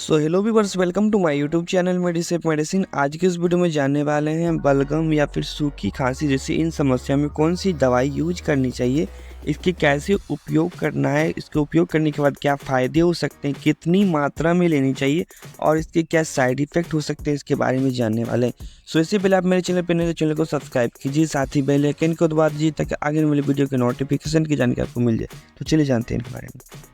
So hello viewers, welcome to my YouTube channel Medisafe medicine. आज के इस video में जानने वाले हैं बलगम या फिर सूखी खांसी जैसी इन समस्या में कौन सी दवाई यूज करनी चाहिए, इसके कैसे उपयोग करना है, इसके उपयोग करने के बाद क्या फ़ायदे हो सकते हैं, कितनी मात्रा में लेनी चाहिए और इसके क्या साइड इफ़ेक्ट हो सकते हैं, इसके बारे में जानने वाले हैं। सो इससे पहले आप मेरे चैनल पर नए तो चैनल को सब्सक्राइब कीजिए, साथ ही बेल आइकन को दबा दीजिए ताकि आगे वाले वीडियो के नोटिफिकेशन की जानकारी आपको मिल जाए। तो चलिए जानते हैं इनके बारे में।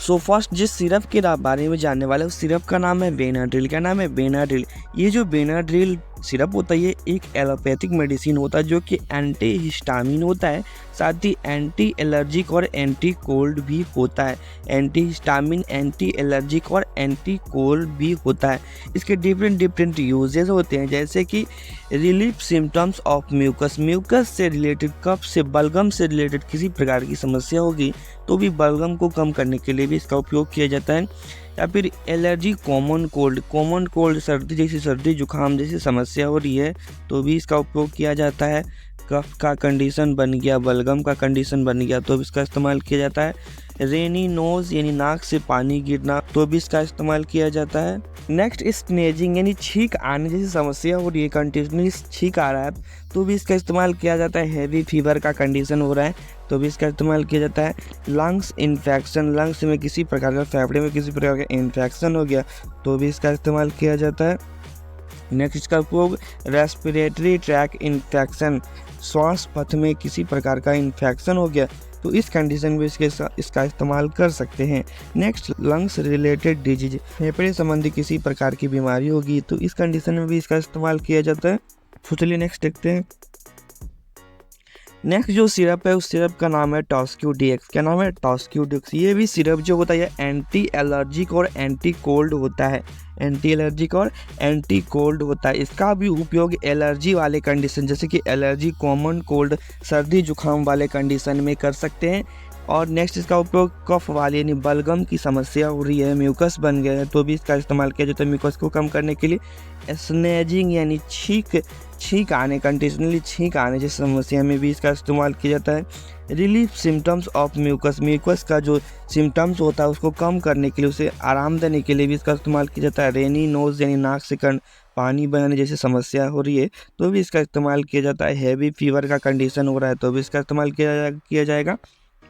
सो फर्स्ट जिस सिरप के बारे में जानने वाले हैं उस सिरप का नाम है बेनाड्रिल। क्या नाम है? बेनाड्रिल। ये जो बेनाड्रिल सिरप होता है ये एक एलोपैथिक मेडिसिन होता है जो कि एंटी हिस्टामिन होता है, साथ ही एंटी एलर्जिक और एंटी कोल्ड भी होता है। एंटी हिस्टामिन, एंटी एलर्जिक और एंटी कोल्ड भी होता है। इसके डिफरेंट यूजेस होते हैं, जैसे कि relief symptoms of mucus. Mucus से रिलेटेड, कफ से, बलगम से रिलेटेड किसी प्रकार की समस्या होगी तो भी बलगम को कम करने के लिए भी इसका उपयोग किया जाता है। या फिर एलर्जी, कॉमन कोल्ड सर्दी जैसी, सर्दी जुकाम जैसी समस्या हो रही है तो भी इसका उपयोग किया जाता है। कफ का कंडीशन बन गया, बलगम का कंडीशन बन गया तो भी इसका इस्तेमाल किया जाता है। रेनी नोज यानी नाक से पानी गिरना तो भी इसका इस्तेमाल किया जाता है। नेक्स्ट स्नेजिंग यानी छींक आने जैसी समस्या हो रही है, कंटिन्यूसली छींक आ रहा है तो भी इसका इस्तेमाल किया जाता है। हैवी फीवर का कंडीशन हो रहा है तो भी इसका इस्तेमाल किया जाता है। लंग्स इन्फेक्शन, लंग्स में किसी प्रकार का, फेफड़े में किसी प्रकार का इन्फेक्शन हो गया तो भी इसका इस्तेमाल किया जाता है। नेक्स्ट इसका उपयोग रेस्पिरेटरी ट्रैक इन्फेक्शन, श्वास पथ में किसी प्रकार का इन्फेक्शन हो गया तो इस कंडीशन में इसका इस्तेमाल कर सकते हैं। नेक्स्ट लंग्स रिलेटेड डिजीज, फेफड़े संबंधी किसी प्रकार की बीमारी होगी तो इस कंडीशन में भी इसका इस्तेमाल किया जाता है। तो चलिए नेक्स्ट देखते हैं। नेक्स्ट जो सिरप है उस सिरप का नाम है टॉस्क्यूडीएक्स। क्या नाम है? टॉस्क्यूडीएक्स। ये भी सिरप जो होता है एंटी एलर्जिक और एंटी कोल्ड होता है। एंटी एलर्जिक और एंटी कोल्ड होता है। इसका भी उपयोग एलर्जी वाले कंडीशन, जैसे कि एलर्जी, कॉमन कोल्ड, सर्दी जुकाम वाले कंडीशन में कर सकते हैं। और नेक्स्ट इसका उपयोग कफ वाले यानी बलगम की समस्या हो रही है, म्यूकस बन गया है तो भी इसका इस्तेमाल किया जाता है म्यूकस को कम करने के लिए। स्नेजिंग यानी छींक आने, कंटिन्यूसली छींक आने जैसी समस्या में भी इसका इस्तेमाल किया जाता है। रिलीफ सिम्टम्स ऑफ म्यूकस का जो सिम्टम्स होता है उसको कम करने के लिए, उसे आराम देने के लिए भी इसका इस्तेमाल किया जाता है। रेनी नोज यानी नाक से पानी बहने जैसी समस्या हो रही है तो भी इसका इस्तेमाल किया जाता है। हैवी फीवर का कंडीशन हो रहा है तो भी इसका इस्तेमाल किया जाएगा।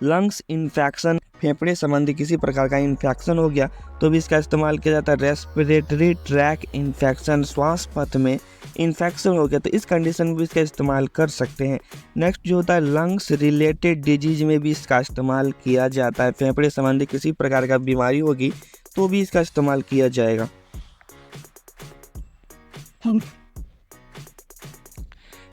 लंग्स इन्फेक्शन, फेफड़े संबंधी किसी प्रकार का इन्फेक्शन हो गया तो भी इसका इस्तेमाल किया जाता है। रेस्पिरेटरी ट्रैक इन्फेक्शन, श्वास पथ में इन्फेक्शन हो गया तो इस कंडीशन में भी इसका इस्तेमाल कर सकते हैं। नेक्स्ट जो होता है लंग्स रिलेटेड डिजीज में भी इसका इस्तेमाल किया जाता है। फेफड़े संबंधी किसी प्रकार का बीमारी होगी तो भी इसका इस्तेमाल किया जाएगा।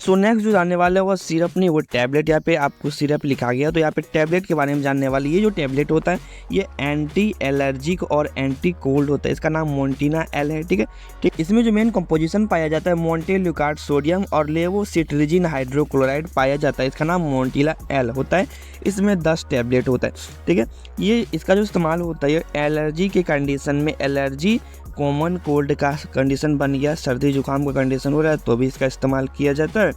सो नेक्स्ट जो जानने वाला है वो सिरप नहीं, वो टैबलेट। यहाँ पे आपको सिरप लिखा गया तो यहाँ पे टैबलेट के बारे में जानने वाली। ये जो टैबलेट होता है ये एंटी एलर्जिक और एंटी कोल्ड होता है। इसका नाम मोन्टिना एल है। ठीक है, ठीक। इसमें जो मेन कंपोजिशन पाया जाता है मोन्टेल्यूकार्ड सोडियम और लेवोसिट्रिजिन हाइड्रोक्लोराइड पाया जाता है। इसका नाम मोन्टिला एल होता है। इसमें 10 टैबलेट होता है। ठीक है, ये इसका जो इस्तेमाल होता है एलर्जी के कंडीशन में, एलर्जी, कॉमन कोल्ड का कंडीशन बन गया, सर्दी जुकाम का कंडीशन हो रहा है तो भी इसका इस्तेमाल किया जाता है।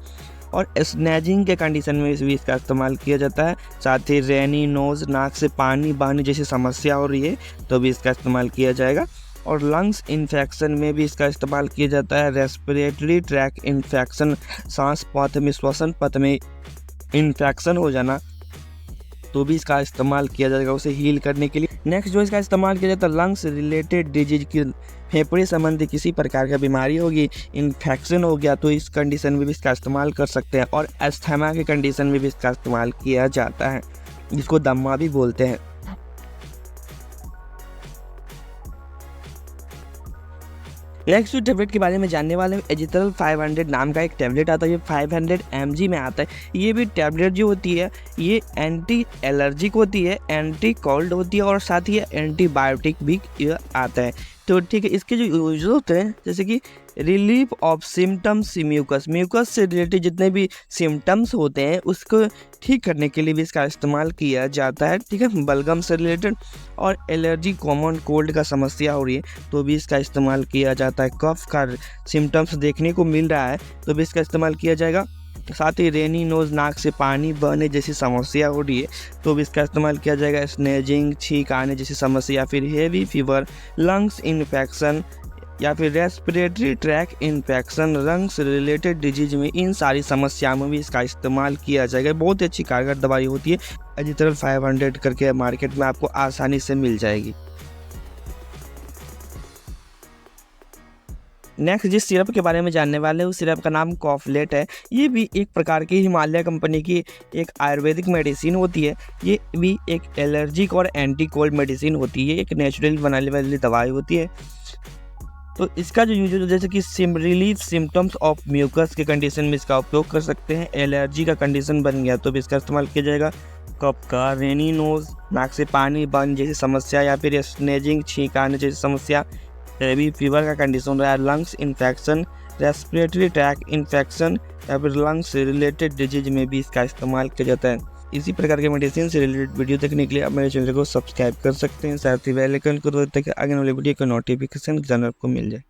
और स्नेजिंग के कंडीशन में भी इसका इस्तेमाल किया जाता है। साथ ही रेनी नोज, नाक से पानी बहने जैसी समस्या हो रही है तो भी इसका इस्तेमाल किया जाएगा। और लंग्स इन्फेक्शन में भी इसका इस्तेमाल किया जाता है। रेस्पिरेटरी ट्रैक इन्फेक्शन, सांस पथ में, श्वसन पथ में इन्फेक्शन हो जाना तो भी इसका इस्तेमाल किया जाएगा उसे हील करने के लिए। नेक्स्ट जो इसका इस्तेमाल किया जाता है लंग्स रिलेटेड डिजीज की, फेफड़े संबंधी किसी प्रकार का बीमारी होगी, इन्फेक्शन हो गया तो इस कंडीशन में भी इसका इस्तेमाल कर सकते हैं। और अस्थमा के कंडीशन में भी इसका इस्तेमाल किया जाता है, जिसको दम्मा भी बोलते हैं। नेक्स्ट टैबलेट के बारे में जानने वाले हैं एजिथरल 500 नाम का एक टैबलेट आता है। ये 500 mg में आता है। ये भी टैबलेट जो होती है ये एंटी एलर्जिक होती है, एंटी कोल्ड होती है और साथ ही एंटीबायोटिक भी आता है। तो ठीक है, इसके जो यूज होते हैं जैसे कि रिलीफ ऑफ सिम्टम्स, म्यूकस से रिलेटेड जितने भी सिम्टम्स होते हैं उसको ठीक करने के लिए भी इसका इस्तेमाल किया जाता है। ठीक है, बलगम से रिलेटेड और एलर्जी, कॉमन कोल्ड का समस्या हो रही है तो भी इसका इस्तेमाल किया जाता है। कफ का सिम्टम्स देखने को मिल रहा है तो भी इसका इस्तेमाल किया जाएगा। साथ ही रेनी नोज, नाक से पानी बहने जैसी समस्या हो रही है तो भी इसका इस्तेमाल किया जाएगा। स्नेजिंग, छींक आने जैसी समस्या या फिर हेवी फीवर, लंग्स इन्फेक्शन या फिर respiratory tract infection, lungs related disease में, इन सारी समस्याओं में भी इसका इस्तेमाल किया जाएगा। बहुत ही अच्छी कारगर दवाई होती है। एजिथ्रल 500 करके मार्केट में आपको आसानी से मिल जाएगी। नेक्स्ट जिस सिरप के बारे में जानने वाले हैं उस सिरप का नाम कॉफलेट है। ये भी एक प्रकार की हिमालय कंपनी की एक आयुर्वेदिक मेडिसिन होती है। ये भी एक एलर्जिक और एंटी कोल्ड मेडिसिन होती है। एक नेचुरल बनाने वाली दवाई होती है। तो इसका जो यूज जैसे कि रिलीफ सिम्टम्स ऑफ म्यूकस के कंडीशन में इसका उपयोग कर सकते हैं। एलर्जी का कंडीशन बन गया तो भी इसका इस्तेमाल किया जाएगा। कफ का, रेनी नोज, नाक से पानी बहने जैसी समस्या या फिर स्नेजिंग, छींक आने जैसी समस्या, हेवी फीवर का कंडीशन रहा है, lungs infection, respiratory tract infection या फिर लंग्स से रिलेटेड डिजीज में भी इसका इस्तेमाल किया जाता है। इसी प्रकार के मेडिसिन से रिलेटेड वीडियो देखने के लिए आप मेरे चैनल को सब्सक्राइब कर सकते हैं। साथ ही बेल आइकन को दबाएं ताकि आगे वाले वीडियो का नोटिफिकेशन आपको मिल जाए।